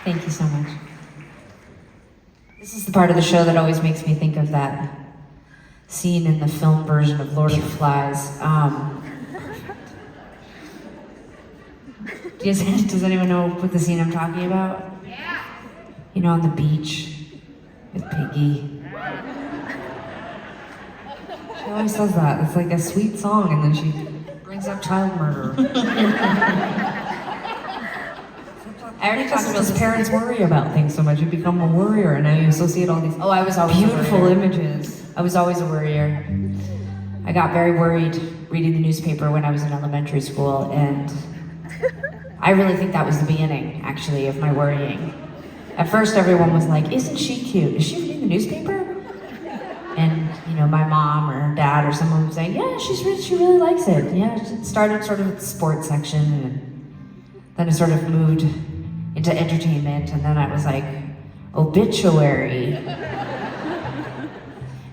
Thank you so much. This is the part of the show that always makes me think of that scene in the film version of Lord of the Flies. Does anyone know what the scene I'm talking about? Yeah. You know, on the beach with Piggy. She always says that. It's like a sweet song, and then she brings up child murder. I already talked about this. Parents worry about things so much. You become a worrier, and now you associate all these I was always beautiful images. I was always a worrier. I got very worried reading the newspaper when I was in elementary school, and I really think that was the beginning, actually, of my worrying. At first, everyone was like, "Isn't she cute? Is she reading the newspaper?" And, you know, my mom or dad or someone would say, "Yeah, she really likes it." Yeah, it started sort of with the sports section, and then it sort of moved into entertainment, and then I was like, obituary.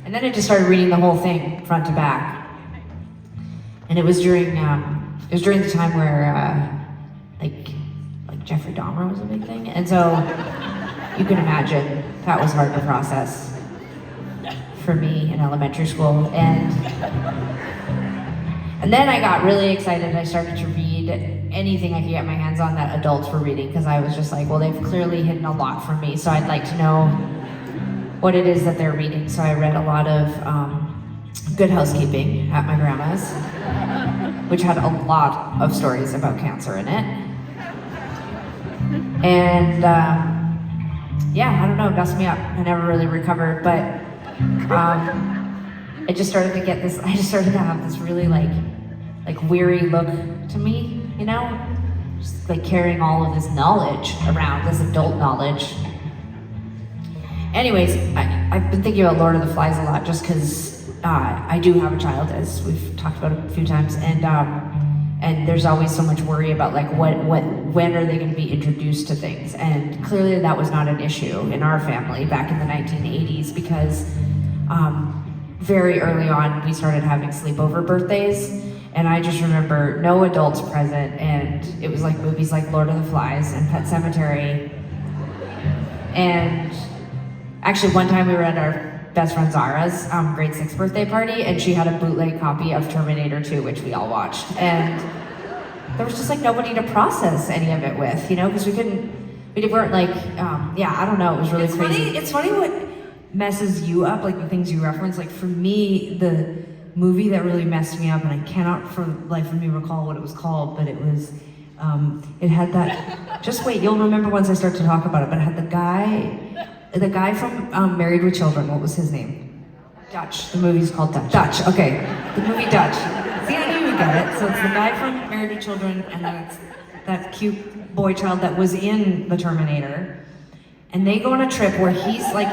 And then I just started reading the whole thing, front to back. And it was during the time where, like Jeffrey Dahmer was a big thing. And so, you can imagine, that was hard to process for me in elementary school. And then I got really excited. I started to read anything I could get my hands on that adults were reading, because I was just like, well, they've clearly hidden a lot from me, so I'd like to know what it is that they're reading. So I read a lot of Good Housekeeping at my grandma's, which had a lot of stories about cancer in it. And yeah, I don't know, it messed me up. I never really recovered, but I just started to have this really like weary look to me, you know? Just like carrying all of this knowledge around, this adult knowledge. Anyways, I've been thinking about Lord of the Flies a lot just because I do have a child, as we've talked about a few times, and there's always so much worry about like when are they going to be introduced to things, and clearly that was not an issue in our family back in the 1980s, because very early on we started having sleepover birthdays, and I just remember no adults present, and it was like movies like Lord of the Flies and Pet Sematary. And actually one time we were at our best friend Sara's grade 6 birthday party, and she had a bootleg copy of Terminator 2, which we all watched, and there was just like nobody to process any of it with, you know, because we weren't like, yeah, I don't know, it was really crazy. It's funny what messes you up, like the things you reference. Like for me, the movie that really messed me up, and I cannot for the life of me recall what it was called, but it was, it had that, just wait, you'll remember once I start to talk about it, but it had the guy from Married with Children. What was his name? Dutch. The movie's called Dutch. Dutch, okay. The movie Dutch. See, I knew you would get it. So it's the guy from Married with Children, and then it's that cute boy child that was in the Terminator. And they go on a trip where he's like,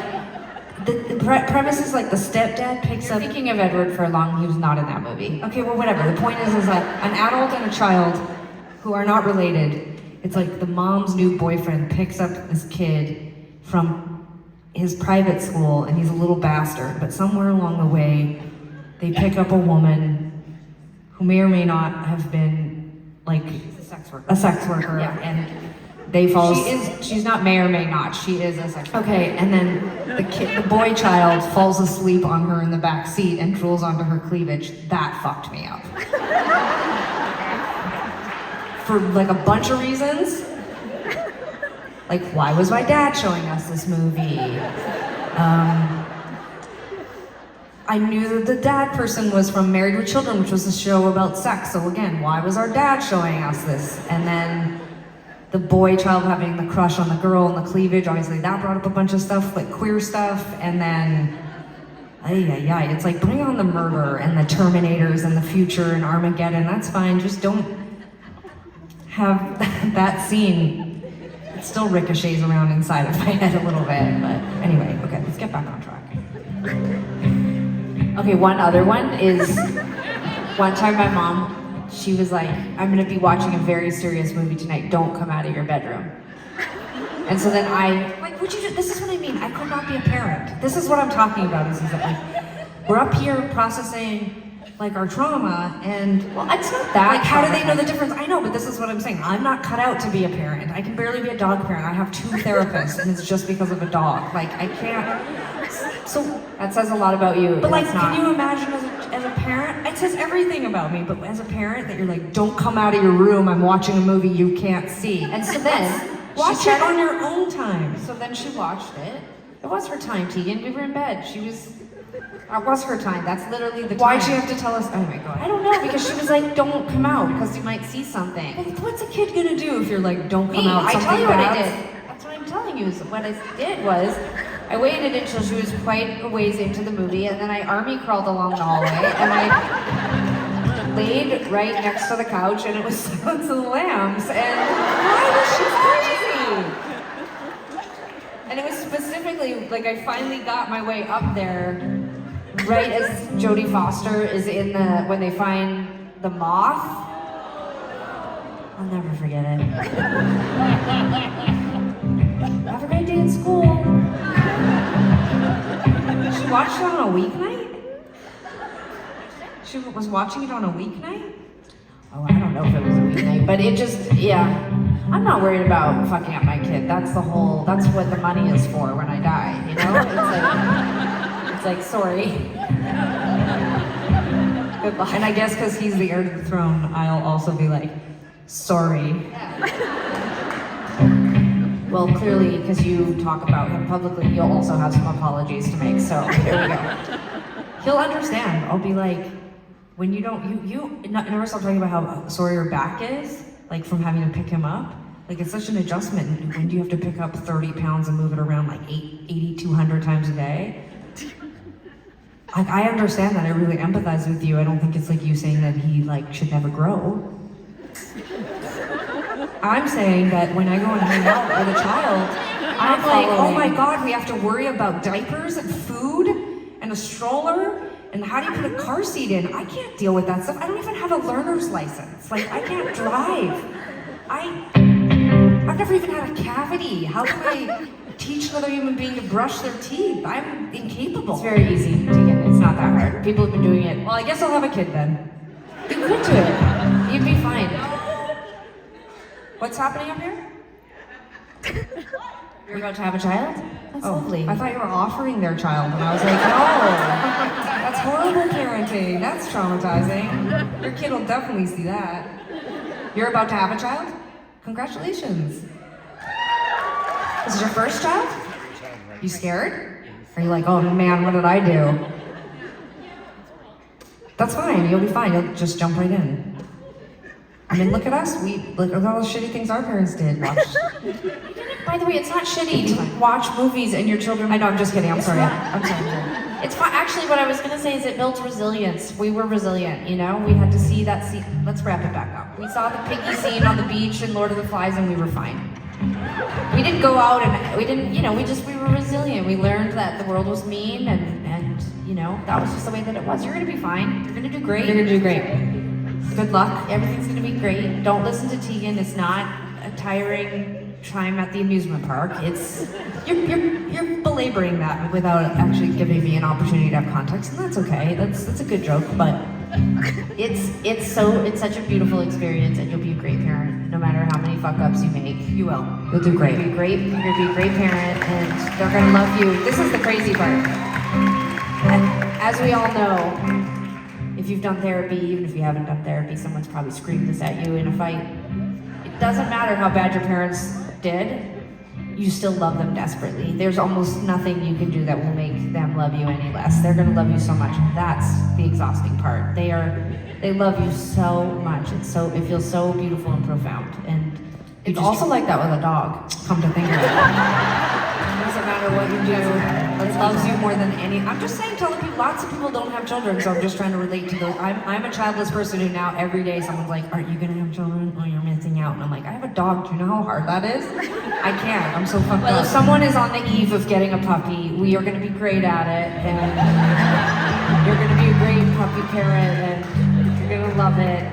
the premise is like the stepdad picks up, speaking of Edward Furlong, he was not in that movie. Okay, well whatever. The point is that an adult and a child who are not related, it's like the mom's new boyfriend picks up this kid from his private school, and he's a little bastard, but somewhere along the way, they pick up a woman who may or may not have been like a sex worker, yeah. And they fall. She's not may or may not. She is a sex worker. Okay, and then the boy child falls asleep on her in the back seat and drools onto her cleavage. That fucked me up. For like a bunch of reasons. Like, why was my dad showing us this movie? I knew that the dad person was from Married with Children, which was a show about sex. So again, why was our dad showing us this? And then the boy child having the crush on the girl and the cleavage, obviously that brought up a bunch of stuff, like queer stuff. And then, it's like bring on the murder and the Terminators and the future and Armageddon. That's fine, just don't have that scene. It still ricochets around inside of my head a little bit, but anyway, okay, let's get back on track. Okay, one other one is, one time my mom, she was like, I'm gonna be watching a very serious movie tonight, don't come out of your bedroom. And so then would you this is what I mean, I could not be a parent. This is what I'm talking about, is that like, we're up here processing like our trauma, and well, it's not that. Like, how do they know the difference? I know, but this is what I'm saying. I'm not cut out to be a parent. I can barely be a dog parent. I have 2 therapists, and it's just because of a dog. Like, I can't. So that says a lot about you. But like, can you imagine as a parent? It says everything about me. But as a parent, that you're like, don't come out of your room. I'm watching a movie you can't see. And so then watch it on your own time. So then she watched it. It was her time, Tegan. We were in bed. It was her time. That's literally the time. Why'd she have to tell us? Anyway, go ahead. I don't know, because she was like, don't come out, because you might see something. Well, what's a kid gonna do if you're like, don't come out? I tell you what I did. That's what I'm telling you. So what I did was, I waited until she was quite a ways into the movie, and then I army crawled along the hallway, and I laid right next to the couch, and it was Silence of the Lambs, and why was she crazy? And it was specifically, like, I finally got my way up there, right as Jodie Foster is in when they find the moth. I'll never forget it. Have a great day in school. She watched it on a weeknight? She was watching it on a weeknight? Oh, I don't know if it was a weeknight, but it just, yeah. I'm not worried about fucking up my kid. That's what the money is for when I die, you know? It's like, sorry. Good luck. And I guess because he's the heir to the throne, I'll also be like, sorry. Well, clearly, because you talk about him publicly, you'll also have some apologies to make, so here we go. He'll understand. I'll be like, when you don't, you never stop talking about how sore your back is, like from having to pick him up. Like, it's such an adjustment. And when do you have to pick up 30 pounds and move it around like 200 times a day? Like, I understand that. I really empathize with you. I don't think it's like you saying that he like should never grow. I'm saying that when I go and hang out with a child, I'm like, oh my God, we have to worry about diapers and food and a stroller. And how do you put a car seat in? I can't deal with that stuff. I don't even have a learner's license. Like, I can't drive. I've never even had a cavity. How can I teach another human being to brush their teeth? I'm incapable. It's very easy to get. It's not that hard. People have been doing it. Well, I guess I'll have a kid then. You could do it. You'd be fine. What's happening up here? You're about to have a child? That's lovely. I thought you were offering their child, and I was like, no, that's horrible parenting. That's traumatizing. Your kid will definitely see that. You're about to have a child? Congratulations. This is your first child? You scared? Are you like, oh man, what did I do? That's fine, you'll be fine. You'll just jump right in. I mean, look at us. Look at all the shitty things our parents did. Watch. By the way, it's not shitty to watch movies and your children. I know, I'm just kidding. I'm sorry. I'm sorry. It's fun. Actually, what I was gonna say is it builds resilience. We were resilient, you know? We had to see that scene. Let's wrap it back up. We saw the piggy scene on the beach in Lord of the Flies and we were fine. We didn't go out and we didn't, you know, we were resilient. We learned that the world was mean and you know, that was just the way that it was. You're gonna be fine. You're gonna do great. You're gonna do great. Good luck. Everything's gonna be great. Don't listen to Tegan. It's not a tiring time at the amusement park. It's you're belaboring that without actually giving me an opportunity to have context, and that's okay. That's a good joke, but it's such a beautiful experience, and you'll be a great parent no matter how many fuck ups you make. You will. You'll do great. You're gonna be a great parent, and they're gonna love you. This is the crazy part. And as we all know, if you've done therapy, even if you haven't done therapy, someone's probably screamed this at you in a fight. It doesn't matter how bad your parents did, you still love them desperately. There's almost nothing you can do that will make them love you any less. They're gonna love you so much. That's the exhausting part. They love you so much. It feels so beautiful and profound. And it's also like that with a dog, come to think of it. It doesn't matter what you do. It loves you more than any. I'm just saying, telling people, lots of people don't have children, so I'm just trying to relate to those. I'm a childless person who now every day someone's like, aren't you gonna have children? Oh, you're missing out. And I'm like, I have a dog. Do you know how hard that is? I can't. I'm so fucked up. Well, if someone is on the eve of getting a puppy, we are gonna be great at it, and you're gonna be a great puppy parent, and you're gonna love it.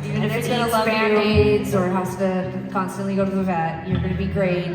Even if it eats Band-Aids or has to constantly go to the vet, you're gonna be great.